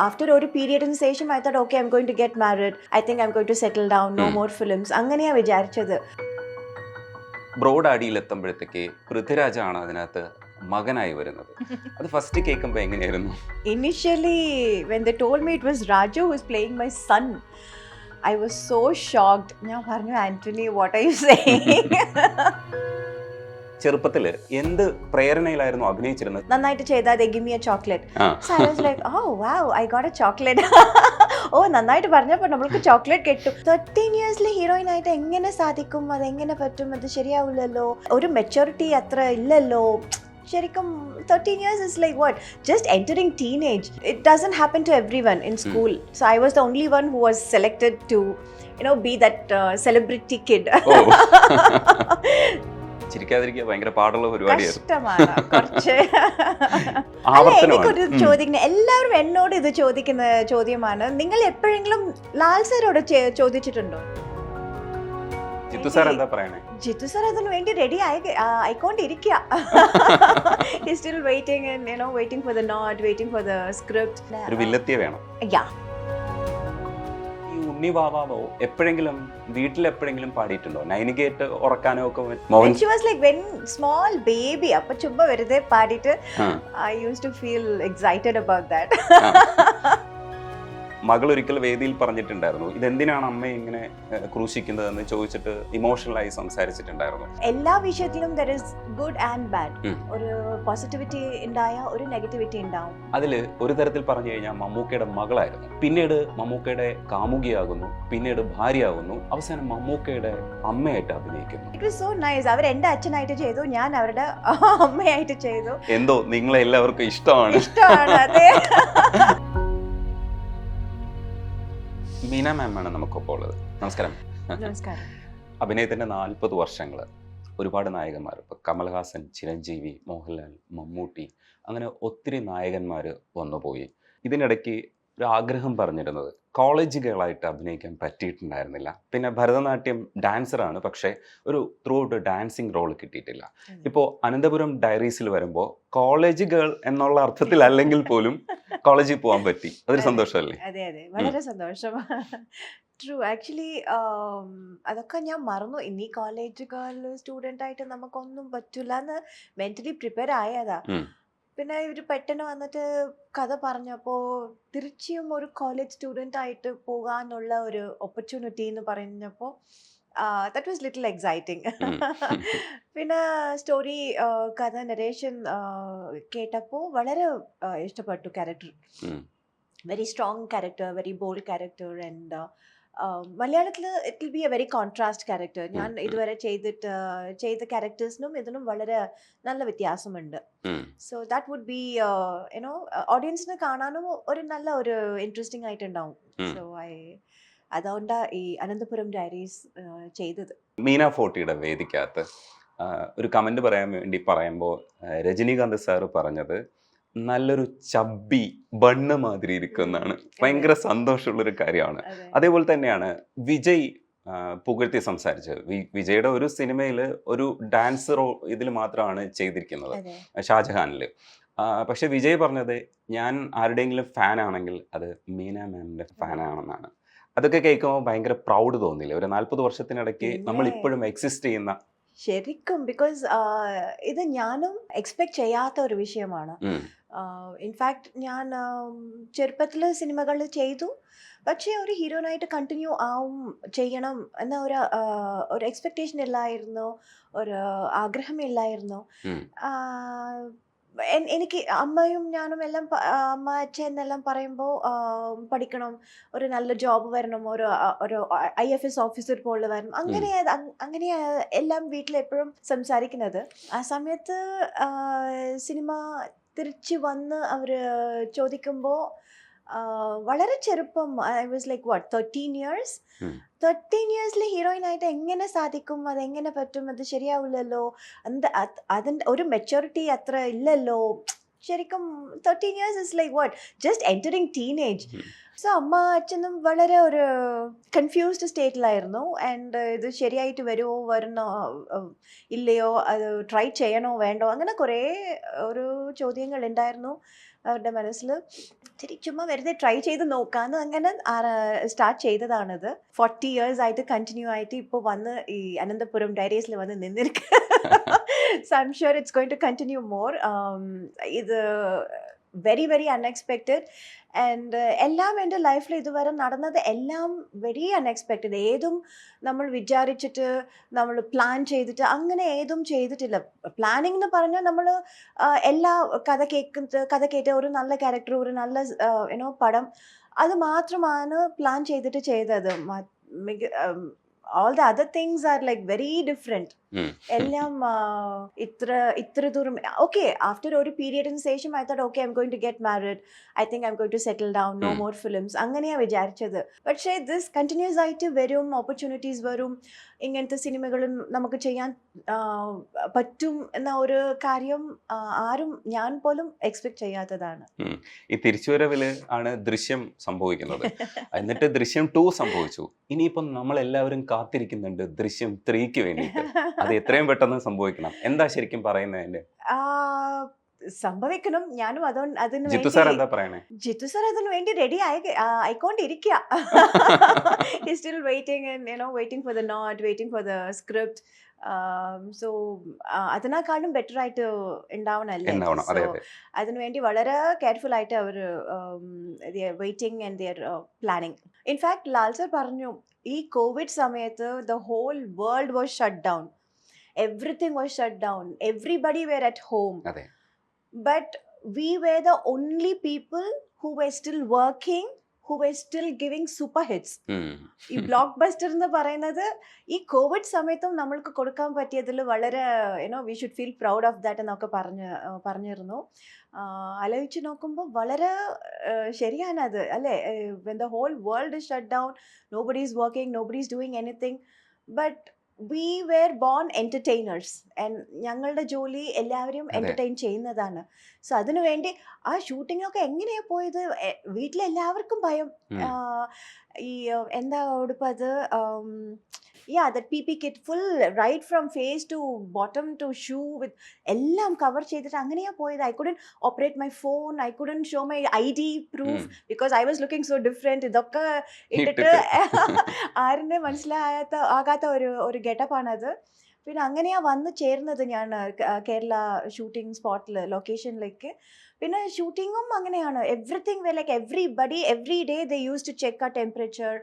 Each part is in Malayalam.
After ഒരു പീരിയഡിന് ശേഷം I thought, okay, I'm going to get married. I think I'm going to settle down. No more films. അങ്ങനെയാ വിചാരിച്ചത്. ബ്രോഡ് അടിയിലെത്തുമ്പോഴത്തേക്ക് പൃഥ്വിരാജാണ് അതിനകത്ത് മകനായി വരുന്നത്. അത് ഫസ്റ്റ് കേൾക്കുമ്പോൾ എങ്ങനെയായിരുന്നു? Initially, when they told me it was Raju who is playing my son, I was so shocked. ഞാൻ പറഞ്ഞു, Antony, what are you saying? ചെറുപ്പത്തിൽ എന്ത് പ്രേരണയിലായിരുന്നു അഭിനയിച്ചിരുന്നത്? നന്നായിട്ട് ചെയ്താൽ they give me a chocolate. So I was like, oh wow, I got a chocolate. ഓ, നന്നായിട്ട് പറഞ്ഞപ്പോൾ നമ്മൾക്ക് ചോക്ലേറ്റ് കിട്ടും. 13 ഇയേഴ്സിൽ ഹീറോയിൻ ആയിട്ട് എങ്ങനെ സാധിക്കും, അതെങ്ങനെ പറ്റും, അത് ശരിയാവില്ലല്ലോ, ഒരു മെച്ചൂരിറ്റി അത്ര ഇല്ലല്ലോ. ശരിക്കും 13 years is like what? Just entering teenage. It doesn't happen to everyone in school. So I was the only one who was selected to, be that celebrity kid. ചിരിക്കാതിരിക്കുക ഭയങ്കര പാടുള്ള പരിപാടിയായിരുന്നു. കഷ്ടമാണ് കുറച്ച്. എനിക്കൊരു ചോദിക്കുന്ന, എല്ലാവരും എന്നോട് ഇത് ചോദിക്കുന്ന ചോദ്യമാണ്, നിങ്ങൾ എപ്പോഴെങ്കിലും ലാൽ സാരോട് ചോദിച്ചിട്ടുണ്ടോ? ജിത്തു സാർ എന്താ പറയണേ? ജിത്തു സാർ അതിന് വേണ്ടി ready ആയിക്കൊണ്ടിരിക്കുക. He's still waiting and waiting for the nod, waiting for the script. ഒരു വില്ലത്തിയെ വേണം. Yeah. ഈ ഉണ്ണി വാവാവോ എപ്പോഴെങ്കിലും വീട്ടിലെപ്പോഴെങ്കിലും പാടിയിട്ടുണ്ടോ? നൈനികേറ്റ് ഉറക്കാനോ ഒക്കെ? When she was like when small baby, അപ്പൊ ചുമ്മാ വെറുതെ പാടിയിട്ട് I used to feel excited about that. മകൾ ഒരിക്കൽ വേദിയിൽ പറഞ്ഞിട്ടുണ്ടായിരുന്നു, ഇതെന്തിനാണ് അമ്മ ഇങ്ങനെ ക്രൂശിക്കുന്നതെന്ന് ചോദിച്ചിട്ട് ഇമോഷണലായി സംസാരിച്ചിട്ടുണ്ടായിരുന്നു. എല്ലാ വിഷയത്തിലും there is good and bad. ഒരു പോസിറ്റിവിറ്റി ഉണ്ടായ ഒരു നെഗറ്റിവിറ്റി ഉണ്ടാവും. അതിൽ ഒരു തരത്തിൽ പറഞ്ഞു കഴിഞ്ഞാൽ മമ്മൂക്കയുടെ മകളായിരുന്നു, പിന്നീട് മമ്മൂക്കയുടെ കാമുകിയാകുന്നു, പിന്നീട് ഭാര്യയാകുന്നു, അവസാനം മമ്മൂക്കയുടെ അമ്മയായിട്ട് അഭിനയിക്കുന്നു. It was so nice. അവർ എന്റെ അച്ഛനായിട്ട് ചെയ്തു, ഞാൻ അവരുടെ അമ്മയായിട്ട് ചെയ്തു. എന്തോ നിങ്ങളെ എല്ലാവർക്കും ഇഷ്ടമാണ്. അതെ. മീന മാമാണ് നമുക്കൊപ്പം ഉള്ളത്. നമസ്കാരം. നമസ്കാരം. അഭിനയത്തിൻ്റെ 40 വർഷങ്ങൾ, ഒരുപാട് നായകന്മാർ, ഇപ്പോൾ കമൽഹാസൻ, ചിരഞ്ജീവി, മോഹൻലാൽ, മമ്മൂട്ടി, അങ്ങനെ ഒത്തിരി നായകന്മാർ വന്നുപോയി. ഇതിനിടയ്ക്ക് ഒരു ആഗ്രഹം പറഞ്ഞിരുന്നത് കോളേജുകളായിട്ട് അഭിനയിക്കാൻ പറ്റിയിട്ടുണ്ടായിരുന്നില്ല. പിന്നെ ഭരതനാട്യം ഡാൻസറാണ്, പക്ഷേ ഒരു ത്രൂ ഔട്ട് ഡാൻസിങ് റോൾ കിട്ടിയിട്ടില്ല. ഇപ്പോൾ അനന്തപുരം ഡയറീസിൽ വരുമ്പോൾ കോളേജ് ഗേൾ എന്നുള്ള അർത്ഥത്തിൽ അല്ലെങ്കിൽ പോലും കോളേജിൽ പോകാൻ പറ്റി. അതൊരു സന്തോഷമല്ലേ? അതെ അതെ, വളരെ സന്തോഷം. ട്രൂ. ആക്ച്വലി അതൊക്കെ ഞാൻ മറന്നു. ഇനി കോളേജ് ഗേൾ സ്റ്റുഡൻ്റ് ആയിട്ട് നമുക്കൊന്നും പറ്റില്ല എന്ന് മെൻ്റലി പ്രിപ്പയർ ആയതാ. പിന്നെ ഇവർ പെട്ടെന്ന് വന്നിട്ട് കഥ പറഞ്ഞപ്പോൾ തീർച്ചയായും ഒരു കോളേജ് സ്റ്റുഡൻ്റ് ആയിട്ട് പോകാനുള്ള ഒരു ഓപ്പർച്യൂണിറ്റി എന്ന് പറഞ്ഞപ്പോൾ ദാറ്റ് വാസ് ലിറ്റിൽ എക്സൈറ്റിംഗ്. പിന്നെ സ്റ്റോറി, കഥ, നരേഷൻ കേട്ടപ്പോൾ വളരെ ഇഷ്ടപ്പെട്ടു. Character very strong character, very bold character. And മലയാളത്തിൽ it will be a very contrast character. ഞാൻ ഇതുവരെ ചെയ്ത ക്യാരക്ടേഴ്സിനും ഇതിനും വളരെ നല്ല വ്യത്യാസമുണ്ട്. സോ ദാറ്റ് വുഡ് ബി ഓഡിയൻസിന് കാണാനും ഒരു നല്ല ഒരു ഇൻട്രസ്റ്റിംഗ് ആയിട്ടുണ്ടാവും. സോ അതുകൊണ്ടാ ഈ അനന്തപുരം ഡയറീസ് ചെയ്തത്. മീന ഫോർട്ടിയുടെ വേദിക്കകത്ത് ഒരു കമന്റ് പറയാൻ വേണ്ടി പറയുമ്പോൾ രജനീകാന്ത് സാറ് പറഞ്ഞത് നല്ലൊരു ചബ്ബി ബണ്ണ് മാതിരി ഇരിക്കുന്നതാണ്. ഭയങ്കര സന്തോഷമുള്ളൊരു കാര്യമാണ്. അതേപോലെ തന്നെയാണ് വിജയ് പുകഴ്ത്തി സംസാരിച്ചത്. വിജയുടെ ഒരു സിനിമയിൽ ഒരു ഡാൻസ് ഇതിൽ മാത്രമാണ് ചെയ്തിരിക്കുന്നത്, ഷാജഹാനിൽ. പക്ഷെ വിജയ് പറഞ്ഞത് ഞാൻ ആരുടെയെങ്കിലും ഫാനാണെങ്കിൽ അത് മീന മാമിൻ്റെ ഫാനാണെന്നാണ്. അതൊക്കെ കേൾക്കുമ്പോൾ ഭയങ്കര പ്രൗഡ് തോന്നില്ലേ? ഒരു 40 വർഷത്തിനിടയ്ക്ക് നമ്മൾ ഇപ്പോഴും എക്സിസ്റ്റ് ചെയ്യുന്ന. ശരിക്കും, ബിക്കോസ് ഇത് ഞാനും എക്സ്പെക്ട് ചെയ്യാത്ത ഒരു വിഷയമാണ്. ഇൻഫാക്ട് ഞാൻ ചെറുപ്പത്തിൽ സിനിമകൾ ചെയ്തു, പക്ഷേ ഒരു ഹീറോയിനായിട്ട് കണ്ടിന്യൂ ചെയ്യണം എന്ന ഒരു എക്സ്പെക്റ്റേഷൻ ഇല്ലായിരുന്നു, ഒരു ആഗ്രഹമില്ലായിരുന്നു. എനിക്ക് അമ്മയും ഞാനും എല്ലാം, അമ്മ അച്ഛൻ എന്നെല്ലാം പറയുമ്പോൾ പഠിക്കണം, ഒരു നല്ല ജോബ് വരണം, ഒരു IFS ഓഫീസർ പോലെ വരണം, അങ്ങനെ എല്ലാം വീട്ടിൽ എപ്പോഴും സംസാരിക്കുന്നത്. ആ സമയത്ത് സിനിമ തിരിച്ച് വന്ന് അവർ ചോദിക്കുമ്പോൾ വളരെ ചെറുപ്പം, I was like what 13 years. 13 ഇയേഴ്സിൽ ഹീറോയിൻ ആയിട്ട് എങ്ങനെ സാധിക്കും, അതെങ്ങനെ പറ്റും, അത് ശരിയാവില്ലല്ലോ, അതിൻ്റെ ഒരു മെച്ചൂരിറ്റി അത്ര ഇല്ലല്ലോ. ശരിക്കും 13 years is like what? Just entering teenage. So അമ്മ അച്ഛനും വളരെ ഒരു കൺഫ്യൂസ്ഡ് സ്റ്റേറ്റിലായിരുന്നു. ആൻഡ് ഇത് ശരിയായിട്ട് വരണോ ഇല്ലയോ, അത് ട്രൈ ചെയ്യണോ വേണ്ടോ, അങ്ങനെ കുറേ ഒരു ചോദ്യങ്ങൾ ഉണ്ടായിരുന്നു. അവരുടെ മനസ്സിൽ ശരി ചുമ്മാ വെറുതെ ട്രൈ ചെയ്ത് നോക്കാമെന്ന് അങ്ങനെ സ്റ്റാർട്ട് ചെയ്തതാണിത്. 40 years ആയിട്ട് കണ്ടിന്യൂ ആയിട്ട് ഇപ്പോൾ വന്ന് ഈ അനന്തപുരം ഡയറീസിൽ വന്ന് നിന്നിരിക്കുക. So I'm sure it's going to continue more. ഇത് വെരി വെരി അൺഎക്സ്പെക്റ്റഡ് ആൻഡ് എല്ലാം എൻ്റെ ലൈഫിൽ ഇതുവരെ നടന്നത് എല്ലാം വെരി അൺഎക്സ്പെക്റ്റഡ്. ഏതും നമ്മൾ വിചാരിച്ചിട്ട് നമ്മൾ പ്ലാൻ ചെയ്തിട്ട് അങ്ങനെ ഏതും ചെയ്തിട്ടില്ല. പ്ലാനിങ് എന്ന് പറഞ്ഞാൽ നമ്മൾ എല്ലാ കഥ കേട്ട് ഒരു നല്ല ക്യാരക്ടർ, ഒരു നല്ല പടം, അത് മാത്രമാണ് പ്ലാൻ ചെയ്തിട്ട് ചെയ്തത്. all the other things are like very different. എല്ലാം ഇത്ര ദൂരം ഓക്കെ ആഫ്റ്റർ ഒരു പീരിയഡിന് ശേഷം I thought okay I'm going to get married, I think I'm going to settle down, no more films, അങ്ങനെയാണ് വിചാരിച്ചത്. പക്ഷേ ദിസ് കണ്ടിന്യൂസ് ആയിട്ട് വരും, ഓപ്പർച്യൂണിറ്റീസ് വരും, ഇങ്ങനത്തെ സിനിമകൾ നമുക്ക് ചെയ്യാൻ പറ്റും എന്ന ഒരു കാര്യം ആരും ഞാൻ പോലും എക്സ്പെക്ട് ചെയ്യാത്തതാണ്. ഈ തിരിച്ചുവരവില് ആണ് ദൃശ്യം സംഭവിക്കുന്നത്. എന്നിട്ട് ദൃശ്യം 2 സംഭവിച്ചു. ഇനിയിപ്പം നമ്മളെല്ലാവരും കാത്തിരിക്കുന്നുണ്ട് ദൃശ്യം 3ക്ക് വേണ്ടിയിട്ട്. അത് എത്രയും പെട്ടെന്ന് സംഭവിക്കണം. എന്താ ശരിക്കും പറയുന്നതിന്റെ? സംഭവിക്കണം. ഞാനും അതിന് ജിത്തു സാർ എന്താ പറയണേ? ജിത്തു സാർ അതിന് വേണ്ടി ready ആയിക്കൊണ്ടിരിക്കുക. He's still waiting and waiting for the nod, waiting for the script. So അതിനേക്കാളും ബെറ്റർ ആയിട്ട് ഉണ്ടാവണല്ലേ. സോ അതിനുവേണ്ടി വളരെ കെയർഫുൾ ആയിട്ട് അവർ waiting and their planning. In fact Lal sir പറഞ്ഞു ഈ കോവിഡ് സമയത്ത് the whole world was shut down, everything was shut down, everybody were at home, but we were the only people who were still working, who were still giving super hits. ഈ ബ്ലോക്ക് ബസ്റ്റർ എന്ന് പറയുന്നത് ഈ കോവിഡ് സമയത്തും നമ്മൾക്ക് കൊടുക്കാൻ പറ്റിയതിൽ വളരെ we should feel proud of that എന്നൊക്കെ പറഞ്ഞിരുന്നു. ആലോചിച്ച് നോക്കുമ്പോൾ വളരെ ശരിയാണത് അല്ലേ. when the whole world is shut down, nobody is working, nobody is doing anything, but we were born entertainers and ഞങ്ങളുടെ ജോലി എല്ലാവരും എന്റർടൈൻ ചെയ്യുന്നതാണ്. സോ അതിനു വേണ്ടി ആ ഷൂട്ടിങ്ങൊക്കെ എങ്ങനെയാ പോയത്? വീട്ടിലെല്ലാവർക്കും ഭയം. ഈ എന്താ ഉടുപ്പത്, that PP kit full right from face to bottom to shoe with എല്ലാം കവർ ചെയ്തിട്ട് അങ്ങനെയാ പോയത്. I couldn't operate my phone, I couldn't show my ID proof because I was looking so different. ഇതൊക്കെ ഇട്ടിട്ട് ആരിനെ ആകാത്ത ഒരു ഗെറ്റപ്പാണത്. പിന്നെ അങ്ങനെയാ വന്ന് ചേർന്നത് ഞാൻ കേരള ഷൂട്ടിംഗ് സ്പോട്ടിൽ, ലൊക്കേഷനിലേക്ക്. പിന്നെ ഷൂട്ടിങ്ങും അങ്ങനെയാണ്. Everything like everybody every day they use to check ആ temperature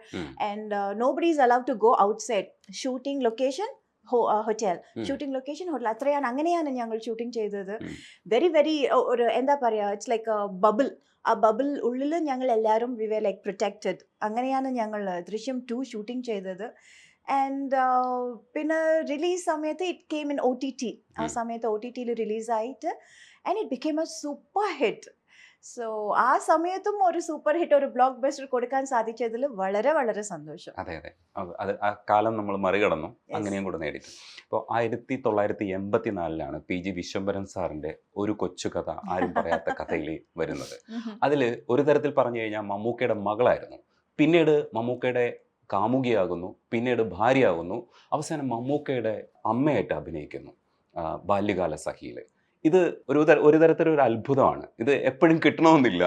and nobody is allowed to go outside. Shooting location hotel, shooting location hotel, അത്രയാണ്. അങ്ങനെയാണ് ഞങ്ങൾ ഷൂട്ടിംഗ് ചെയ്തത്. വെരി വെരി ഒരു എന്താ പറയുക, ഇറ്റ്സ് ലൈക്ക് ബബിൾ. ആ ബബിൾ ഉള്ളിൽ ഞങ്ങൾ എല്ലാവരും വി വെർ ലൈക്ക് പ്രൊട്ടക്റ്റഡ്. അങ്ങനെയാണ് ഞങ്ങൾ ദൃശ്യം 2 ഷൂട്ടിംഗ് ചെയ്തത്. ആൻഡ് പിന്നെ റിലീസ് സമയത്ത് ഇറ്റ് കെയിം ഇൻ OTT. ആ സമയത്ത് OTTയിൽ റിലീസായിട്ട് and it became a super hit. So ആ സമയത്തും ഒരു സൂപ്പർ ഹിറ്റ്, ഒരു ബ്ലോക്ക് ബസ്റ്റർ കൊടുക്കാൻ സാധിച്ചതിൽ വളരെ വളരെ സന്തോഷം. അതെ അതെ, അത് ആ കാലം നമ്മൾ മറികടന്നു, അങ്ങനെയും കൂടെ നേടിയിട്ട്. ഇപ്പോൾ 1984 PG വിശ്വംഭരൻ സാറിൻ്റെ ഒരു കൊച്ചു കഥ, ആരും പറയാത്ത കഥയിൽ വരുന്നത്. അതിൽ ഒരു തരത്തിൽ പറഞ്ഞു കഴിഞ്ഞാൽ മമ്മൂക്കയുടെ മകളായിരുന്നു, പിന്നീട് മമ്മൂക്കയുടെ കാമുകിയാകുന്നു, പിന്നീട് ഭാര്യയാകുന്നു, അവസാനം മമ്മൂക്കയുടെ അമ്മയായിട്ട് അഭിനയിക്കുന്നു ബാല്യകാല സഖിയിൽ. ഇത് ഒരു തരത്തിലൊരു അത്ഭുതമാണ്. ഇത് എപ്പോഴും കിട്ടണമെന്നില്ല.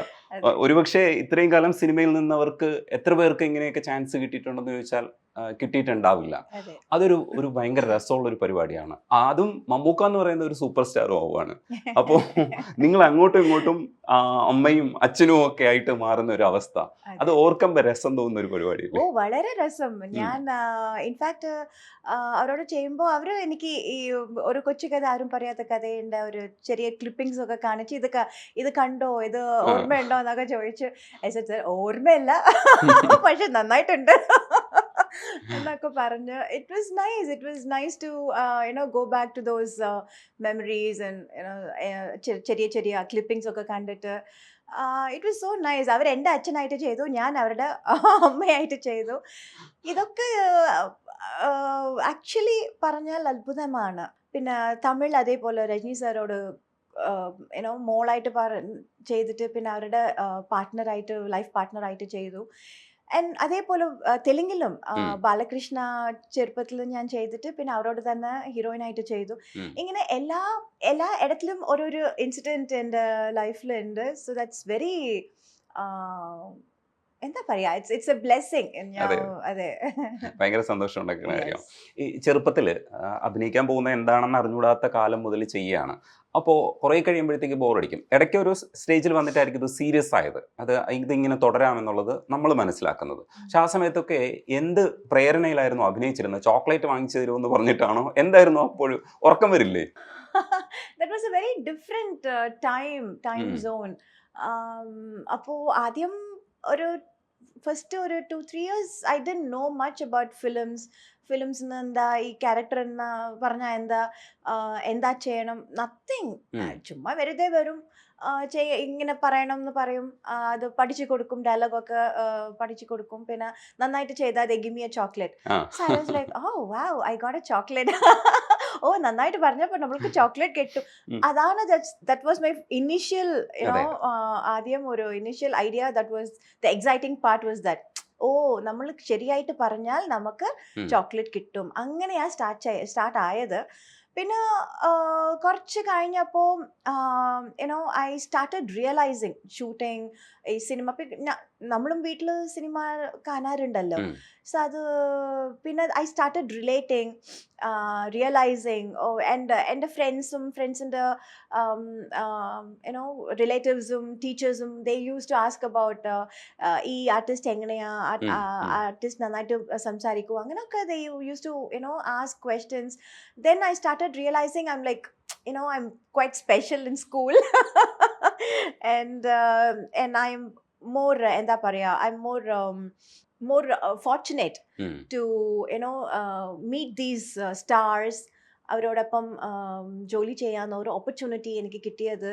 ഒരുപക്ഷെ ഇത്രയും കാലം സിനിമയിൽ നിന്നവർക്ക് എത്ര പേർക്ക് ഇങ്ങനെയൊക്കെ ചാൻസ് കിട്ടിയിട്ടുണ്ടെന്ന് ചോദിച്ചാൽ കിട്ടിയിട്ടുണ്ടാവില്ല. അതൊരു ഭയങ്കര രസമുള്ള ഒരു പരിപാടിയാണ്. അതും മമ്മൂക്ക എന്ന് പറയുന്ന ഒരു സൂപ്പർ സ്റ്റാറും ആവുകയാണ്. അപ്പോൾ നിങ്ങൾ അങ്ങോട്ടും ഇങ്ങോട്ടും അമ്മയും അച്ഛനും ഒക്കെ ആയിട്ട് മാറുന്ന ഒരു അവസ്ഥ, അത് ഓർക്കുമ്പോൾ രസം തോന്നുന്ന ഒരു പരിപാടി. ഓ വളരെ രസം. ഞാൻ ഇൻഫാക്ട് അവരോട് ചെയ്യുമ്പോൾ അവർ എനിക്ക് ഈ ഒരു കൊച്ചു കഥ, ആരും പറയാത്ത കഥയുണ്ട്, ഒരു ചെറിയ ക്ലിപ്പിംഗ്സ് ഒക്കെ കാണിച്ച് ഇത് കണ്ടോ, ഇത് ഓർമ്മയുണ്ടോ എന്നൊക്കെ ചോദിച്ചു. ഓർമ്മയില്ല പക്ഷെ നന്നായിട്ടുണ്ട് എന്നൊക്കെ പറഞ്ഞ് it was nice to go back to those memories and ചെറിയ ചെറിയ ക്ലിപ്പിംഗ്സ് ഒക്കെ കണ്ടിട്ട് ഇറ്റ് വാസ് സോ നൈസ്. അവർ എൻ്റെ അച്ഛനായിട്ട് ചെയ്തു, ഞാൻ അവരുടെ അമ്മയായിട്ട് ചെയ്തു. ഇതൊക്കെ ആക്ച്വലി പറഞ്ഞാൽ അത്ഭുതമാണ്. പിന്നെ തമിഴ് അതേപോലെ രജനി സാറോട് മോളായിട്ട് ചെയ്തിട്ട് പിന്നെ അവരുടെ പാർട്ട്ണറായിട്ട്, ലൈഫ് പാർട്ട്ണറായിട്ട് ചെയ്തു. ആൻഡ് അതേപോലെ തെലുങ്കിലും ഉം. ബാലകൃഷ്ണ ചെറുപ്പത്തിൽ ഞാൻ ചെയ്തിട്ട് പിന്നെ അവരോട് തന്നെ ഹീറോയിനായിട്ട് ചെയ്തു. ഉം. ഇങ്ങനെ എല്ലാ ഇടത്തിലും ഓരോരോ ഇൻസിഡൻറ്റ് എൻ്റെ ലൈഫിലുണ്ട്. സോ ദാറ്റ്സ് വെരി എന്താ പറയാ, ഇറ്റ്സ് എ ബ്ലെസ്സിങ്. അതെ. അതെ. ഭയങ്കര സന്തോഷം ഉണ്ടാക്കുന്ന കാര്യം. യെസ്. ഈ ചെറുപ്പത്തിൽ അഭിനയിക്കാൻ പോകുന്നത് എന്താണെന്ന് അറിഞ്ഞൂടാത്ത കാലം മുതൽ ചെയ്യാണ്. അപ്പോൾ കുറേ കഴിയുമ്പോഴത്തേക്ക് ബോറടിക്കും. ഇടയ്ക്ക് ഒരു സ്റ്റേജിൽ വന്നിട്ടായിരിക്കും ഇത് സീരിയസ് ആയത്. ഇതിങ്ങനെ തുടരാമെന്നുള്ളത് നമ്മൾ മനസ്സിലാക്കുന്നത്. പക്ഷെ ആ സമയത്തൊക്കെ എന്ത് പ്രേരണയിലായിരുന്നു അഭിനയിച്ചിരുന്നത്? ചോക്ലേറ്റ് വാങ്ങിച്ചു തരുമെന്ന് പറഞ്ഞിട്ടാണോ? എന്തായിരുന്നു അപ്പോഴും? ഉറക്കം വരില്ലേ? That was a very different time ഉം. zone. അപ്പോൾ ആദ്യം ഒരു ഫസ്റ്റ് ഒരു 2-3 years I didn't know much about films എന്താ, ഈ ക്യാരക്ടർ എന്ന് പറഞ്ഞാൽ എന്താ ചെയ്യണം, നത്തിങ്. ഉം. ചുമ്മാ വെറുതെ വരും, ഇങ്ങനെ പറയണം എന്ന് പറയും, അത് പഠിച്ചു കൊടുക്കും, ഡയലോഗൊക്കെ പഠിച്ചു കൊടുക്കും, പിന്നെ നന്നായിട്ട് ചെയ്താൽ they give me a chocolate. ആ. So I was like, oh wow, I got a chocolate. ഓ, നന്നായിട്ട് പറഞ്ഞപ്പോൾ നമ്മൾക്ക് ചോക്ലേറ്റ് കിട്ടും. ഉം. അതാണ് ദാറ്റ് വാസ് മൈ ഇനിഷ്യൽ അതെ. ആദ്യം ഒരു initial idea. That was the exciting part was that, ഓ, നമ്മൾ ശരിയായിട്ട് പറഞ്ഞാൽ നമുക്ക് ഉം. ചോക്ലേറ്റ് കിട്ടും. അങ്ങനെയാ സ്റ്റാർട്ട് ആയത്. പിന്നെ കുറച്ച് കഴിഞ്ഞപ്പോൾ ഐ സ്റ്റാർട്ടഡ് റിയലൈസിങ് ഷൂട്ടിങ്, ഈ സിനിമ. നമ്മളും വീട്ടിൽ സിനിമ കാണാറുണ്ടല്ലോ. ഉം. സോ അത് പിന്നെ ഐ സ്റ്റാർട്ടഡ് റിയലൈസിങ്, എൻ്റെ ഫ്രണ്ട്സിൻ്റെ റിലേറ്റീവ്സും ടീച്ചേഴ്സും they use to ask about ഈ ആർട്ടിസ്റ്റ് എങ്ങനെയാ, ഉം. ആർട്ടിസ്റ്റ് നന്നായിട്ട് സംസാരിക്കുമോ, അങ്ങനെയൊക്കെ they use to ask questions. Then I started realizing I'm like, I'm quite special in school. and I'm more എന്താ പറയാ, I'm more fortunate ഉം. to meet these stars. അവരോടൊപ്പം ജോലി ചെയ്യാവുന്ന ഒരു ഓപ്പർച്യൂണിറ്റി എനിക്ക് കിട്ടിയത്.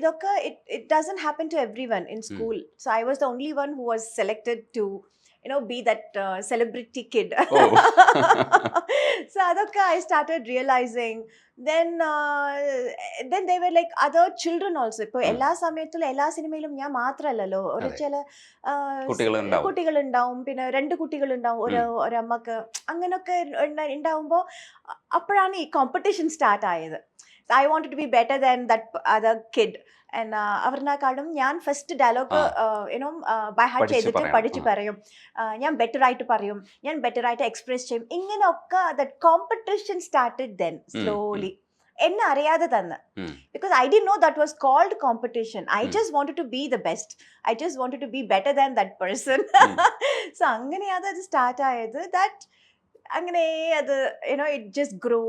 ഇതൊക്കെ it doesn't happen to everyone in school. So I was the only one who was selected to be that celebrity kid. Oh. So adokke I started realizing. Then they were like other children also. ഇപ്പോൾ എല്ലാ സമയത്തും എല്ലാ സിനിമയിലും ഞാൻ മാത്രമല്ലല്ലോ, ഒരു അതെ. ചില കുട്ടികളുണ്ടാവും. കുട്ടികളുണ്ടാവും, പിന്നെ 2 കുട്ടികളുണ്ടാവും ഒരമ്മക്ക്. അങ്ങനെയൊക്കെ ഉണ്ടാവുമ്പോൾ അപ്പോഴാണ് ഈ കോമ്പറ്റീഷൻ സ്റ്റാർട്ട് ആയത്. I wanted to be better than that other kid. And അവരിനെക്കാളും ഞാൻ ഫസ്റ്റ് ഡയലോഗ് ബൈ ഹാർട്ട് ചെയ്തിട്ട് പഠിച്ച് പറയും, ഞാൻ ബെറ്റർ ആയിട്ട് പറയും, ഞാൻ ബെറ്റർ ആയിട്ട് എക്സ്പ്രസ് ചെയ്യും. ഇങ്ങനെയൊക്കെ that competition started then slowly, എന്നെ അറിയാതെ തന്നെ. Because I didn't know that was called competition. I just wanted to be the best. I just wanted to be better than that person. So അങ്ങനെയാണ് അത് സ്റ്റാർട്ട് ആയത്. ദാറ്റ് അങ്ങനെ അത് ഇറ്റ് ജസ്റ്റ് ഗ്രൂ.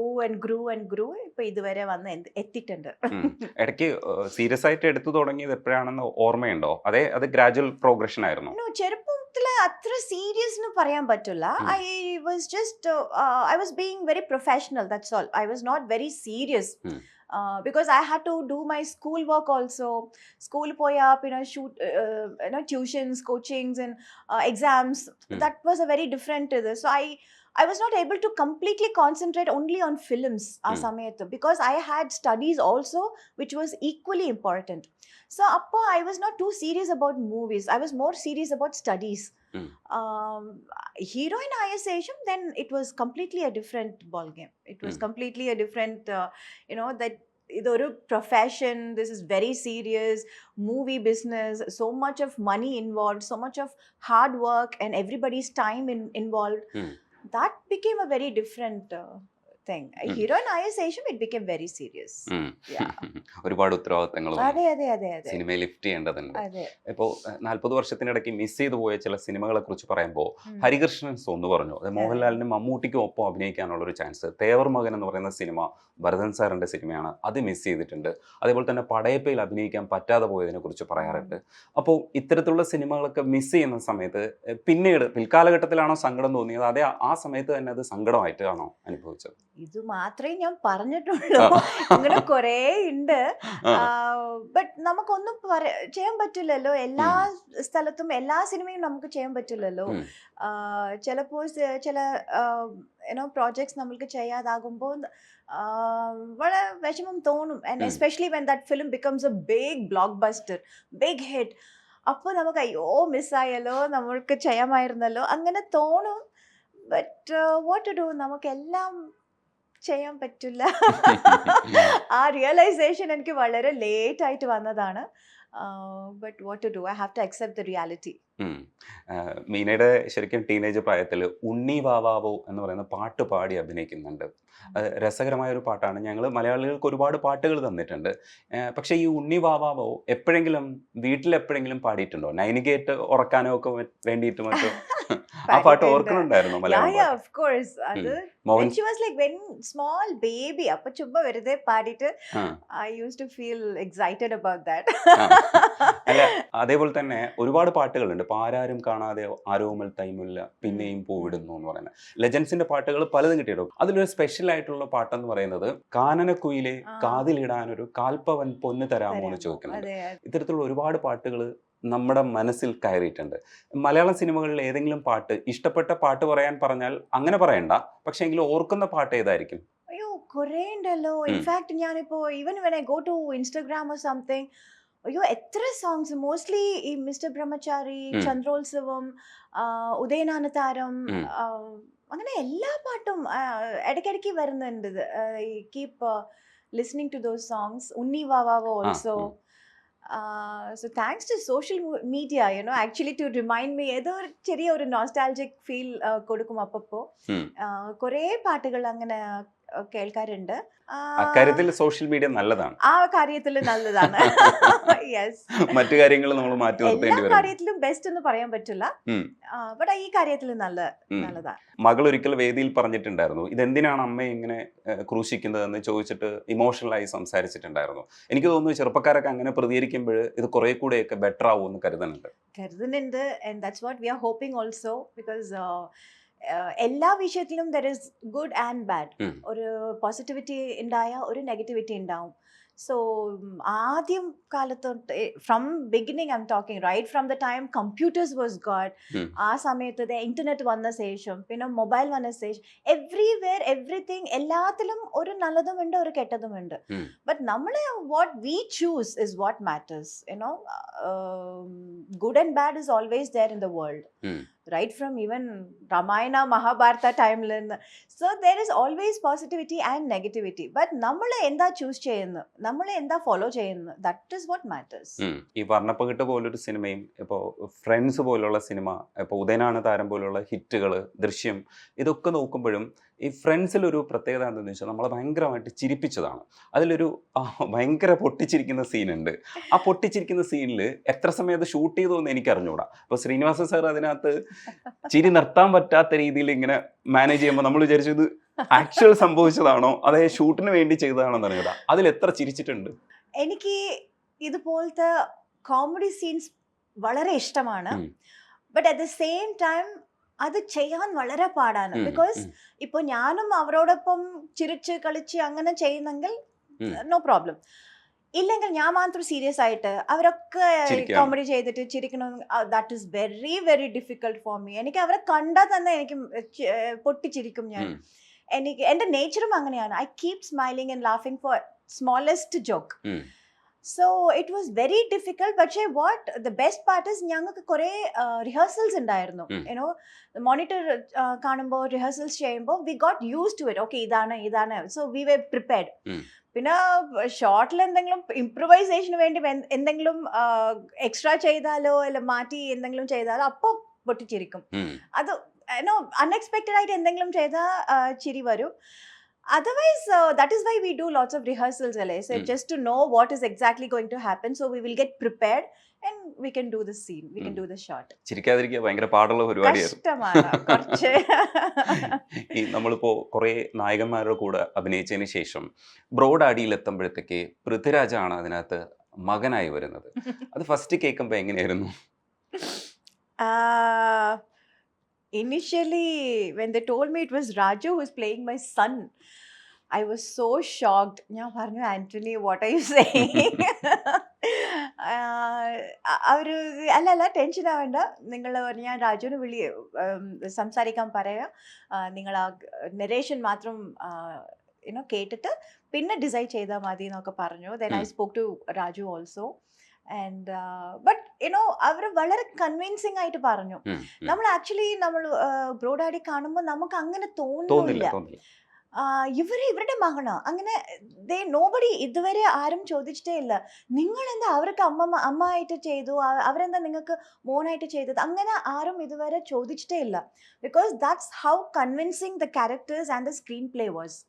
ഇപ്പൊ ഇതുവരെ വന്ന് എത്തിയിട്ടുണ്ട്. ഇടയ്ക്ക് സീരിയസ് ആയിട്ട് എടുത്തു തുടങ്ങിയത് എപ്പോഴാണെന്ന് ഓർമ്മയുണ്ടോ? അത് ഗ്രാജുവൽ പ്രോഗ്രഷൻ ആയിരുന്നു? ചെറുപ്പത്തില് അത്ര സീരിയസ് എന്ന് പറയാൻ പറ്റില്ല. I was being very professional, that's all. I was not very serious. Because I had to do my school work also. School poya, shoot, tuitions, coachings, and exams. That was a very different. So I was not able to completely concentrate only on films ആ സമയത്ത്, because I had studies also which was equally important. So appo I was not too serious about movies. I was more serious about studies. Heroine Ayasesham, then it was completely a different ball game. It was completely a different that ഇതൊരു പ്രൊഫഷൻ, this is very serious movie business, so much of money involve, so much of hard work and everybody's time involve. That became a very different thing. Heroine Ayasesham, it became very serious. Yeah. ഒരുപാട് ഉത്തരവാദിത്തങ്ങൾ അതെ. സിനിമയെ ലിഫ്റ്റ് ചെയ്യേണ്ടതുണ്ട്. അതെ. ഇപ്പോൾ 40 വർഷത്തിനിടയ്ക്ക് മിസ് ചെയ്തു പോയ ചില സിനിമകളെ കുറിച്ച് പറയുമ്പോൾ ഹരികൃഷ്ണൻ ഒന്ന് പറഞ്ഞു, അത് മോഹൻലാലിനും മമ്മൂട്ടിക്കും ഒപ്പം അഭിനയിക്കാനുള്ള ഒരു ചാൻസ്. തേവർ മകൻ എന്ന് പറയുന്ന സിനിമ ഭരതൻ സാറിന്റെ സിനിമയാണ്, അത് മിസ് ചെയ്തിട്ടുണ്ട്. അതേപോലെ തന്നെ പടയപ്പയിൽ അഭിനയിക്കാൻ പറ്റാതെ പോയതിനെ കുറിച്ച് പറയാറുണ്ട്. അപ്പോൾ ഇത്തരത്തിലുള്ള സിനിമകളൊക്കെ മിസ് ചെയ്യുന്ന സമയത്ത് പിന്നീട് പിൽക്കാലഘട്ടത്തിലാണോ സങ്കടം തോന്നിയത്, അതേ ആ സമയത്ത് തന്നെ അത് സങ്കടമായിട്ടാണോ അനുഭവിച്ചത്? ഇത് മാത്രമേ ഞാൻ പറഞ്ഞിട്ടുള്ളൂ, ഇങ്ങനെ കുറേ ഉണ്ട്. ബട്ട് നമുക്കൊന്നും ചെയ്യാൻ പറ്റില്ലല്ലോ, എല്ലാ സ്ഥലത്തും എല്ലാ സിനിമയും നമുക്ക് ചെയ്യാൻ പറ്റില്ലല്ലോ. ചിലപ്പോൾ ചില പ്രോജക്ട്സ് നമ്മൾക്ക് ചെയ്യാതാകുമ്പോൾ വളരെ വിഷമം തോന്നും. And especially when that film becomes a big blockbuster, big hit. അപ്പോൾ നമുക്ക് അയ്യോ മിസ്സായല്ലോ, നമ്മൾക്ക് ചെയ്യാമായിരുന്നല്ലോ അങ്ങനെ തോന്നും. ബട്ട് വാട്ട് ടു ഡു, നമുക്കെല്ലാം ചെയ്യാൻ പറ്റില്ല. ആ റിയലൈസേഷൻ എനിക്ക് വളരെ ലേറ്റ് ആയിട്ട് വന്നതാണ്. But what to do, I have to accept the reality. മീനയുടെ ശരിക്കും ടീനേജ് പ്രായത്തിൽ ഉണ്ണി വാവാവോ എന്ന് പറയുന്ന പാട്ട് പാടി അഭിനയിക്കുന്നുണ്ട്. അത് രസകരമായ ഒരു പാട്ടാണ്. ഞങ്ങൾ മലയാളികൾക്ക് ഒരുപാട് പാട്ടുകൾ തന്നിട്ടുണ്ട്. പക്ഷേ ഈ ഉണ്ണി വാവാവോ എപ്പോഴെങ്കിലും വീട്ടിലെപ്പോഴെങ്കിലും പാടിയിട്ടുണ്ടോ? നൈനികേറ്റ് ഉറക്കാനോ ഒക്കെ വേണ്ടിയിട്ട് മറ്റോ ആ പാട്ട് ഓർക്കുന്നുണ്ടായിരുന്നു മലയാളം പാട്ട്? Of course. അത് Mohan when she was like when small baby, അപ്പൊ ചുമ്മാ വെറുതെ പാടിയിട്ട് ആ I used to feel excited about that. ആ. അല്ല അതേപോലെ തന്നെ ഒരുപാട് പാട്ടുകളുണ്ട്. പാരാരും കാണാതെ ആരോമൽ തൈമുല്ല പിന്നെയും പൂവിടുന്നു എന്ന് പറയുന്നത് ലെജൻസിന്റെ പാട്ടുകൾ പലതും കിട്ടിയിടും. അതിലൊരു സ്പെഷ്യൽ ആയിട്ടുള്ള പാട്ടെന്ന് പറയുന്നത് കാനനക്കുയിലെ ആ, കാതിലിടാനൊരു കാൽപ്പവൻ പൊന്ന് തരാമോ എന്ന് തരാമോ? ചോദിക്കുന്നുണ്ട്. അതെ. ഇത്തരത്തിലുള്ള ഒരുപാട് പാട്ടുകൾ നമ്മുടെ മനസ്സിൽ കയറിയിട്ടുണ്ട്. മലയാളം സിനിമകളിൽ ഏതെങ്കിലും പാട്ട് ഇഷ്ടപ്പെട്ട പാട്ട് പറയാൻ പറഞ്ഞാൽ അങ്ങനെ പറയണ്ട, പക്ഷെ എങ്കിലും ഓർക്കുന്ന പാട്ട് ഏതായിരിക്കും? അയ്യോ കുറേ ഉണ്ടല്ലോ. ഉം. ഇൻഫാക്ട് ഞാനിപ്പോ even when I go to Instagram or something, അയ്യോ എത്ര സോങ്സ്, മോസ്റ്റ്ലി ഈ മിസ്റ്റർ ബ്രഹ്മചാരി, ഉം. ചന്ദ്രോത്സവം, ഉദയനാന താരം, ഉം. അങ്ങനെ എല്ലാ പാട്ടും ഇടയ്ക്കിടയ്ക്ക് വരുന്നുണ്ട്. ഈ keep listening to those songs. Unni Vavavo ആ also. So thanks to social media, actually to remind me, ഏതോ ഒരു ചെറിയ ഒരു നോസ്റ്റാൾജിക് ഫീൽ കൊടുക്കും അപ്പപ്പോ. ഉം. കുറേ പാട്ടുകൾ അങ്ങനെ കേൾക്കാറുണ്ട്. അക്കാര്യത്തിൽ സോഷ്യൽ മീഡിയ നല്ലതാണ്. ആ കാര്യത്തിൽ നല്ലതാണ്. യെസ്. മറ്റു കാര്യങ്ങൾ നമ്മൾ മാറ്റി എല്ലാ നിർത്തേണ്ടി വരും. കാര്യത്തിലും ബെസ്റ്റ് എന്ന് പറയാൻ പറ്റില്ല. ഉം. ബട്ട് ഈ കാര്യത്തിൽ ഉം. നല്ലതാണ്. മകൾ ഒരിക്കൽ വേദിയിൽ പറഞ്ഞിട്ടുണ്ടായിരുന്നു, ഇതെന്തിനാണ് അമ്മ ഇങ്ങനെ ക്രൂശിക്കുന്നതെന്ന് ചോദിച്ചിട്ട് ഇമോഷണലായി സംസാരിച്ചിട്ടുണ്ടായിരുന്നു. എനിക്ക് തോന്നുന്നു ചെറുപ്പക്കാരൊക്കെ അങ്ങനെ പ്രതികരിക്കുമ്പോൾ ഇത് കുറെ കൂടെയൊക്കെ ബെറ്റർ ആവും എന്ന് കരുതുന്നുണ്ട്. കരുതുന്നുണ്ട്. And that's what we are hoping also. Because എല്ലാ വിഷയത്തിലും there is good and bad. Um. ഒരു പോസിറ്റിവിറ്റി ഉണ്ടായ ഒരു നെഗറ്റിവിറ്റി ഉണ്ടാവും. സോ ആദ്യം കാലത്തൊട്ട് from beginning I'm talking right from the time computers was god. Um. ആ സമയത്ത് ഇന്റർനെറ്റ് വന്ന ശേഷം, പിന്നെ മൊബൈൽ വന്ന ശേഷം, എവ്രിവെയർ എവ്രിതിങ് എല്ലാത്തിലും ഒരു നല്ലതുമുണ്ട് ഒരു കെട്ടതുമുണ്ട്. ഉം. ബട്ട് നമ്മൾ what we choose is what matters. Good and bad is always there in the world. ഉം. Right from even Ramayana, Mahabharata time len. So there is always positivity and negativity. But നമ്മൾ എന്താ ചൂസ് ചെയ്യുന്നു, നമ്മൾ എന്താ ഫോളോ ചെയ്യുന്നു, that is what matters. ഈ വർണ്ണപ്പകിട്ട് പോലൊരു സിനിമയും ഇപ്പോൾ ഫ്രണ്ട്സ് പോലുള്ള സിനിമ, ഇപ്പോൾ ഉദയനാണ് താരം പോലുള്ള ഹിറ്റുകൾ, ദൃശ്യം, ഇതൊക്കെ നോക്കുമ്പോഴും ഈ ഫ്രണ്ട്സിലൊരു പ്രത്യേകത എന്താണെന്ന് വെച്ചാൽ നമ്മളെ ഭയങ്കരമായിട്ട് ചിരിപ്പിച്ചതാണ്. അതിലൊരു ഭയങ്കര പൊട്ടിച്ചിരിക്കുന്ന സീനുണ്ട്. ആ പൊട്ടിച്ചിരിക്കുന്ന സീനിൽ എത്ര സമയം അത് ഷൂട്ട് ചെയ്തു എന്ന് എനിക്ക് അറിഞ്ഞുകൂടാ. അപ്പോൾ ശ്രീനിവാസൻ സാർ അതിനകത്ത് ചിരി നിർത്താൻ പറ്റാത്ത രീതിയിൽ ഇങ്ങനെ മാനേജ് ചെയ്യുമ്പോൾ നമ്മൾ വിചാരിച്ചു ഇത് ആക്ച്വൽ സംഭവിച്ചതാണോ അതേ ഷൂട്ടിന് വേണ്ടി ചെയ്തതാണോ എന്ന് അറിഞ്ഞൂടാ. അതിൽ എത്ര ചിരിച്ചിട്ടുണ്ട്. എനിക്ക് ഇതുപോലത്തെ കോമഡി സീൻസ് വളരെ ഇഷ്ടമാണ്. ഉം. But at the same time അത് ചെയ്യാൻ വളരെ പാടാണ്. ഉം. ബിക്കോസ് ഉം. ഇപ്പോൾ ഞാനും അവരോടൊപ്പം ചിരിച്ച് കളിച്ച് അങ്ങനെ ചെയ്യുന്നെങ്കിൽ ഉം. No problem. ഇല്ലെങ്കിൽ ഞാൻ മാത്രം സീരിയസ് ആയിട്ട് അവരൊക്കെ ചിരിക്കാണ്. കോമഡി ചെയ്തിട്ട് ചിരിക്കണം, that is very very difficult for me. എനിക്ക് അവരെ കണ്ടാൽ തന്നെ എനിക്ക് പൊട്ടിച്ചിരിക്കും ഞാൻ. ഉം. എനിക്ക് എൻ്റെ നേച്ചറും അങ്ങനെയാണ്. I keep smiling and laughing for smallest joke. Um. So it was very difficult. പക്ഷേ what the best part is ഞങ്ങൾക്ക് കുറേ റിഹേഴ്സൽസ് ഉണ്ടായിരുന്നു. ഉം. മോണിറ്റർ കാണുമ്പോൾ റിഹേഴ്സൽസ് ചെയ്യുമ്പോൾ we got used to it. Okay ഇതാണ്. So we were prepared. Um. പിന്നെ ഷോർട്ടിൽ എന്തെങ്കിലും ഇംപ്രവൈസേഷന് വേണ്ടി എന്തെങ്കിലും എക്സ്ട്രാ ചെയ്താലോ അല്ല മാറ്റി എന്തെങ്കിലും ചെയ്താലോ അപ്പോൾ പൊട്ടിച്ചിരിക്കും. ഉം. അത് അൺഎക്സ്പെക്റ്റഡ് ആയിട്ട് എന്തെങ്കിലും ചെയ്താൽ ചിരി വരും. Otherwise, that is why we do lots of rehearsals, so just to know what is exactly going to happen. So we will get prepared and we can do the scene, we can do the shot. ചിരിക്കാതിരിക്കുക ഭയങ്കര പാടുള്ള പരിപാടിയായിരുന്നു. കഷ്ടമാണ് കുറച്ച്. ഈ നമ്മളിപ്പോൾ കുറേ നായകന്മാരുടെ കൂടെ അഭിനയിച്ചതിന് ശേഷം ബ്രോഡ് ആഡിയിൽ എത്തുമ്പോഴത്തേക്ക് പൃഥ്വിരാജാണ് അതിനകത്ത് മകനായി വരുന്നത്. അത് ഫസ്റ്റ് കേൾക്കുമ്പോൾ എങ്ങനെയായിരുന്നു? Initially, when they told me it was Raju who was playing my son, I was so shocked. ഞാൻ പറഞ്ഞു, Antony what are you saying? അവർ അല്ല ടെൻഷൻ ആവേണ്ട, നിങ്ങൾ ഞാൻ രാജുവിന് സംസാരിക്കാൻ പറയാം, നിങ്ങൾ ആ നെറേഷൻ മാത്രം കേട്ടിട്ട് പിന്നെ ഡിസൈഡ് ചെയ്താൽ മതി എന്നൊക്കെ പറഞ്ഞു. Then I spoke to Raju also and but you know അവർ വളരെ കൺവിൻസിങ് ആയിട്ട് പറഞ്ഞു. നമ്മൾ ആക്ച്വലി നമ്മൾ ബ്രോഡാഡി കാണുമ്പോൾ നമുക്ക് അങ്ങനെ തോന്നുന്നില്ല ഇവരുടെ മകനോ അങ്ങനെ നോബഡി ഇതുവരെ ആരും ചോദിച്ചിട്ടേ ഇല്ല, നിങ്ങൾ എന്താ അവർക്ക് അമ്മ ആയിട്ട് ചെയ്തു, അവരെന്താ നിങ്ങൾക്ക് മോനായിട്ട് ചെയ്തത്, അങ്ങനെ ആരും ഇതുവരെ ചോദിച്ചിട്ടേ ഇല്ല. Because that's how convincing the characters and the screenplay was.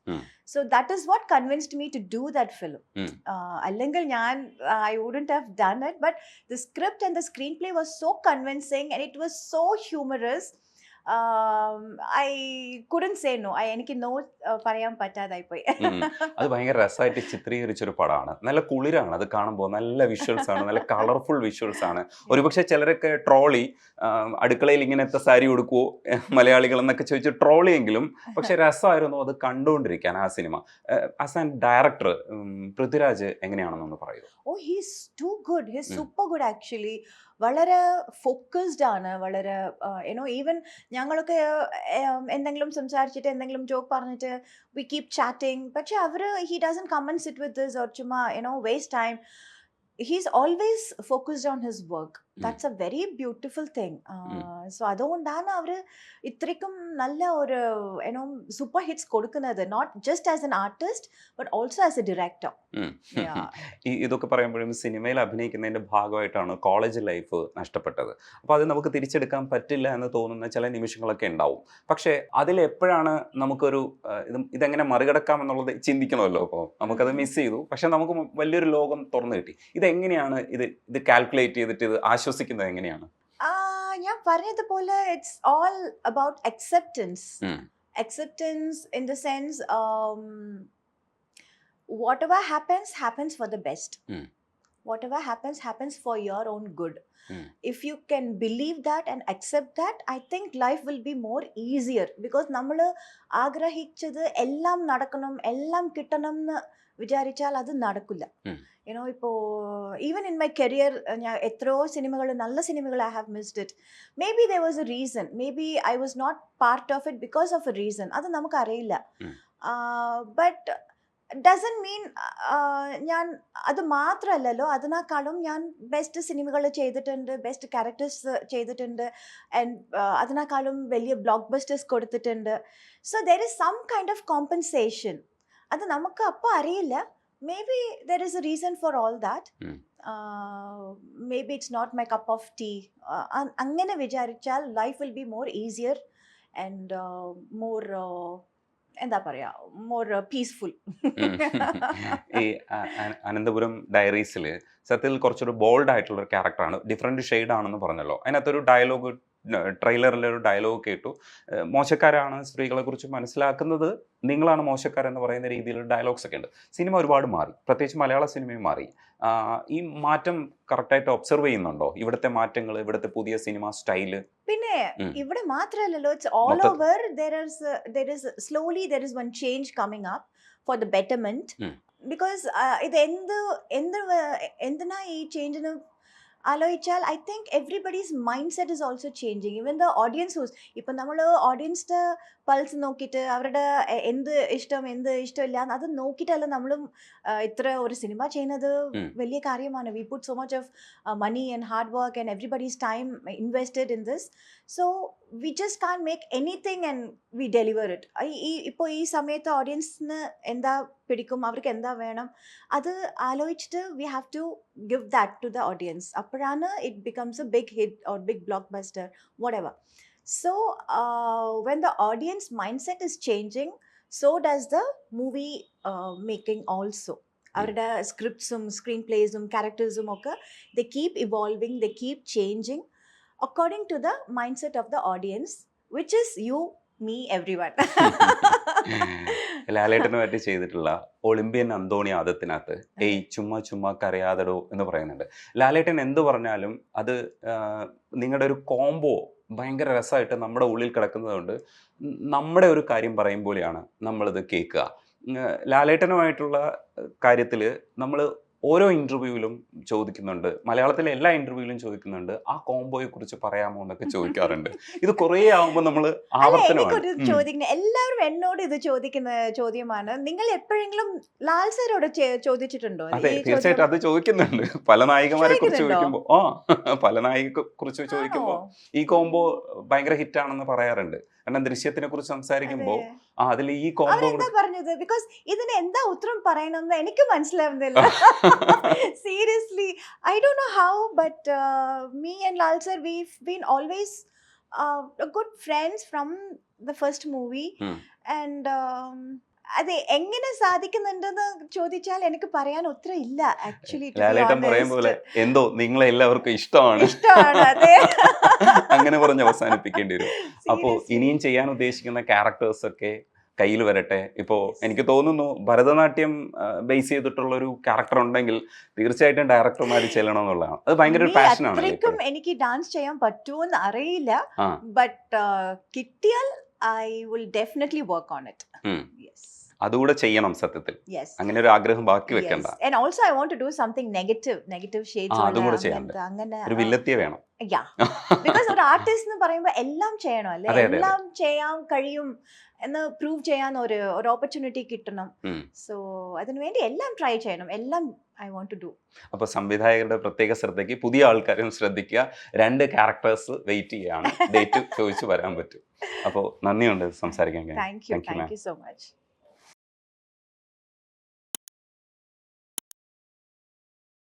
So that is what convinced me to do that film. അല്ലെങ്കിൽ ഞാൻ I wouldn't have done it, but the script and the screenplay was so convincing and it was so humorous. I couldn't say no. എനിക്ക് നോ പറയാൻ പറ്റാതായി പോയി. അത് ഭയങ്കര രസമായിട്ട് ചിത്രീകരിച്ചൊരു പടമാണ്. നല്ല കുളിരാണ് അത് കാണുമ്പോൾ. നല്ല വിഷ്വൽസ് ആണ്, നല്ല കളർഫുൾ വിഷ്വൽസ് ആണ്. ഒരുപക്ഷെ ചിലരൊക്കെ ട്രോളി അടുക്കളയിൽ ഇങ്ങനത്തെ സാരി ഉടുക്കുവോ മലയാളികൾ എന്നൊക്കെ ചോദിച്ച് ട്രോളിയെങ്കിലും പക്ഷെ രസമായിരുന്നു അത് കണ്ടുകൊണ്ടിരിക്കാൻ ആ cinema. As an director Prithviraj എങ്ങനെയാണെന്നൊന്ന് പറയൂ. Oh he's too good, he's super good actually. വളരെ ഫോക്കസ്ഡ് ആണ്, വളരെ ഈവൻ ഞങ്ങളൊക്കെ എന്തെങ്കിലും സംസാരിച്ചിട്ട് എന്തെങ്കിലും ജോക്ക് പറഞ്ഞിട്ട് വി കീപ് ചാറ്റിംഗ്, പക്ഷെ he doesn't come and sit with this or ചുമ്മാ waste time. He's always focused on his work. That's a very beautiful thing. So അതുകൊണ്ടാണ് അവർ ഇത്രയ്ക്കും നല്ല ഒരു സൂപ്പർ ഹിറ്റ്സ് കൊടുക്കുന്നത്, not just as an artist but also as a director. ഇതൊക്കെ പറയുമ്പോഴും സിനിമയിൽ അഭിനയിക്കുന്നതിന്റെ ഭാഗമായിട്ടാണ് കോളേജ് ലൈഫ് നഷ്ടപ്പെട്ടത്. അപ്പോൾ അത് നമുക്ക് തിരിച്ചെടുക്കാൻ പറ്റില്ല എന്ന് തോന്നുന്ന ചില നിമിഷങ്ങളൊക്കെ ഉണ്ടാവും. പക്ഷേ അതിലെപ്പോഴാണ് നമുക്കൊരു ഇതെങ്ങനെ മറികടക്കാം എന്നുള്ളത് ചിന്തിക്കണമല്ലോ. അപ്പോൾ നമുക്കത് മിസ് ചെയ്തു, പക്ഷെ നമുക്ക് വലിയൊരു ലോകം തുറന്നു കിട്ടി. ഇതെങ്ങനെയാണ് ഇത് കാൽക്കുലേറ്റ് ചെയ്തിട്ട് ഇത് ആശ്വസിക്കുന്നത് എങ്ങനെയാണ്? ഞാൻ പറഞ്ഞതുപോലെ it's all about acceptance. Acceptance in the sense whatever happens for the best. Whatever happens for your own good. If you can believe that and accept that, I think life will be more easier. Because നമ്മൾ ആഗ്രഹിച്ചത് എല്ലാം നടക്കണം, എല്ലാം കിട്ടണം എന്ന് വിചാരിച്ചാൽ അത് നടക്കില്ല. ഇപ്പോൾ ഈവൻ ഇൻ മൈ കരിയർ ഞാൻ എത്രയോ സിനിമകൾ, നല്ല സിനിമകൾ I have missed it. Maybe there was a reason, maybe I was not part of it because of a reason. അത് നമുക്കറിയില്ല. ബട്ട് ഡസൻ മീൻ ഞാൻ അത് മാത്രമല്ലല്ലോ, അതിനേക്കാളും ഞാൻ ബെസ്റ്റ് സിനിമകൾ ചെയ്തിട്ടുണ്ട്, ബെസ്റ്റ് ക്യാരക്ടേഴ്സ് ചെയ്തിട്ടുണ്ട്, ആൻഡ് അതിനേക്കാളും വലിയ ബ്ലോക്ക് ബസ്റ്റേഴ്സ് കൊടുത്തിട്ടുണ്ട്. So there is some kind of compensation. അത് നമുക്ക് അപ്പോൾ അറിയില്ല. Maybe there is a reason for all that. Maybe it's not my cup of tea. അങ്ങനെ വിചാരിച്ചാൽ life will be more easier and more എന്താ പറയാ, മോർ പീസ്ഫുൾ. ഈ അനന്തപുരം ഡയറീസിൽ സത്യത്തിൽ കുറച്ചൊരു ബോൾഡ് ആയിട്ടുള്ള ഒരു ക്യാരക്ടറാണ്, ഡിഫറെൻറ്റ് ഷെയ്ഡ് ആണെന്ന് പറഞ്ഞല്ലോ. അതിനകത്തൊരു ഡയലോഗ്, ട്രെയിലറിലെ ഒരു ഡയലോഗ് കേട്ടു, മോശക്കാരാണ് സ്ത്രീകളെ കുറിച്ച് മനസ്സിലാക്കുന്നത്, നിങ്ങളാണ് മോശക്കാരെന്ന് പറയുന്ന രീതിയിലുള്ള ഡയലോഗ്സ് ഒക്കെ ഉണ്ട്. സിനിമ ഒരുപാട് മാറി, പ്രത്യേകിച്ച് മലയാള സിനിമയും മാറി. ഈ മാറ്റം കറക്റ്റായിട്ട് ഒബ്സർവ് ചെയ്യുന്നുണ്ടോ? ഇവിടുത്തെ മാറ്റങ്ങൾ, ഇവിടുത്തെ പുതിയ സിനിമ സ്റ്റൈല്? പിന്നെ ഇവിടെ മാത്രമല്ലല്ലോ, it's all over. there is slowly there is one change coming up for the betterment. Because ഇത് എന്തിനാ ഈ ചേഞ്ചിന് ആലോചിച്ചാൽ I think everybody's mindset is also changing. Even the audience whose, ഇപ്പം നമ്മൾ ഓഡിയൻസിൻ്റെ പൾസ് നോക്കിയിട്ട് അവരുടെ എന്ത് ഇഷ്ടമില്ല അത് നോക്കിയിട്ടല്ല നമ്മളും ഇത്ര ഒരു സിനിമ ചെയ്യുന്നത് വലിയ കാര്യമാണ്. We put so much of money and hard work and everybody's time invested in this. So we just can make anything and we deliver it. ഇപ്പോൾ ഈ സമയത്ത് ഓഡിയൻസിന് എന്താ പിടിക്കും, അവർക്ക് എന്താ വേണം, അത് ആലോചിച്ചിട്ട് we have to give that to the audience. Apparana it becomes a big hit or big blockbuster, whatever. So when the audience mindset is changing, so does the movie making also. Avada scripts, screenplays, characters oka, they keep evolving, they keep changing according to the mindset of the audience, which is you, me, everyone. ലാലേട്ടന് പറ്റി ചെയ്തിട്ടുള്ള ഒളിമ്പ്യൻ അന്തോണി ആദത്തിനകത്ത് ചുമ്മാ കരയാതടോ എന്ന് പറയുന്നുണ്ട്. ലാലേട്ടൻ എന്ത് പറഞ്ഞാലും അത് നിങ്ങളുടെ ഒരു കോംബോ ഭയങ്കര രസമായിട്ട് നമ്മുടെ ഉള്ളിൽ കിടക്കുന്നതുകൊണ്ട് നമ്മുടെ ഒരു കാര്യം പറയും പോലെയാണ് നമ്മളിത് കേൾക്കുക. ലാലേട്ടനുമായിട്ടുള്ള കാര്യത്തിൽ നമ്മൾ ഓരോ ഇന്റർവ്യൂവിലും ചോദിക്കുന്നുണ്ട്, മലയാളത്തിലെ എല്ലാ ഇന്റർവ്യൂവിലും ചോദിക്കുന്നുണ്ട്, ആ കോംബോയെ കുറിച്ച് പറയാമോ എന്നൊക്കെ ചോദിക്കാറുണ്ട്. ഇത് കുറേ ആവുമ്പോൾ നമ്മൾ അല്ല, ആവർത്തനമാണ്. എനിക്കൊരു ചോദിക്കുന്ന എല്ലാവരും എന്നോട് ഇത് ചോദിക്കുന്ന ചോദ്യമാണ്. നിങ്ങൾ എപ്പോഴെങ്കിലും ലാൽ സാരോട് ചോദിച്ചിട്ടുണ്ടോ അതെ, ഈ തീർച്ചയായിട്ടും ചോദ്യം? അത് ചോദിക്കുന്നുണ്ട്. പല നായികമാരെ കുറിച്ച് ചോദിക്കുന്നുണ്ടോ? ചോദിക്കുമ്പോൾ പല നായികയെ കുറിച്ച് ആണോ? ചോദിക്കുമ്പോൾ ഈ കോംബോ ഭയങ്കര ഹിറ്റാണെന്ന് പറയാറുണ്ട്. കാരണം ദൃശ്യത്തിനെ കുറിച്ച് അതെ. സംസാരിക്കുമ്പോൾ അതിൽ ഈ കോംബോ അവരെന്താ പറഞ്ഞത്? ബിക്കോസ് ഇതിന് എന്താ ഉത്തരം പറയണമെന്ന് എനിക്ക് മനസ്സിലാവുന്നില്ല. Seriously, I don't know how, but me and Lal sir, we've been always good friends from the first movie. And അത് എങ്ങനെ സാധിക്കുന്നുണ്ടെന്ന് ചോദിച്ചാൽ എനിക്ക് പറയാൻ ഉത്തരം ഇല്ല ആക്ച്വലി. ലാലേട്ടൻ പറയും പോലെ എന്തോ നിങ്ങളെ എല്ലാവർക്കും ഇഷ്ടമാണ്, ഇഷ്ടമാണ്. അതെ. അങ്ങനെ പറഞ്ഞ് അവസാനിപ്പിക്കേണ്ടി വരും. അപ്പോൾ ഇനിയും ചെയ്യാൻ ഉദ്ദേശിക്കുന്ന ക്യാരക്ടേഴ്സ് ഒക്കെ കയ്യിൽ വരട്ടെ. ഇപ്പോൾ എനിക്ക് തോന്നുന്നു ഭരതനാട്യം ബേസ് ചെയ്തിട്ടുള്ള ഒരു ക്യാരക്ടർ ഉണ്ടെങ്കിൽ തീർച്ചയായിട്ടും ഡയറക്ടർമാർ ചെല്ലണം എന്നുള്ളതാണ്. അത് ഭയങ്കര ഒരു പാഷനാണ്. അത്രയ്ക്കും എനിക്ക് ഡാൻസ് ചെയ്യാൻ പറ്റുമോന്ന് അറിയില്ല, ബട്ട് കിട്ടിയാൽ I will definitely work on it. അതുകൂടെ ചെയ്യണം സത്യത്തിൽ. അങ്ങനെ ഒരു ആഗ്രഹം ബാക്കി വെക്കണ്ട. And also I want to do something negative shades അതും കൂടെ ചെയ്യാൻ അങ്ങനെ ഒരു വില്ലത്തിയെ വേണം. ബിക്കോസ് ഒരു ആർട്ടിസ്റ്റ് എന്ന് പറയുമ്പോൾ എല്ലാം ചെയ്യണം അല്ലേ, എല്ലാം ചെയ്യാൻ കഴിയും എന്ന് പ്രൂവ് ചെയ്യാൻ ഒരു ഓപ്പർച്യൂണിറ്റി കിട്ടണം. സോ അതിനുവേണ്ടി എല്ലാം ട്രൈ ചെയ്യണം, എല്ലാം ഐ വോണ്ട് ടു ഡു. അപ്പോൾ സംവിധായകരുടെ പ്രത്യേക ശ്രദ്ധയ്ക്ക് പുതിയ ആൾക്കാരും ശ്രദ്ധിക്കുക. 2 ക്യാരക്ടേഴ്സ് വെയിറ്റ് ചെയ്യാണ്, ഡേറ്റ് ചോദിച്ചു വരാൻ പറ്റും. അപ്പോൾ നന്ദിയുണ്ട് സംസാരിക്കാൻ. Thank you so much.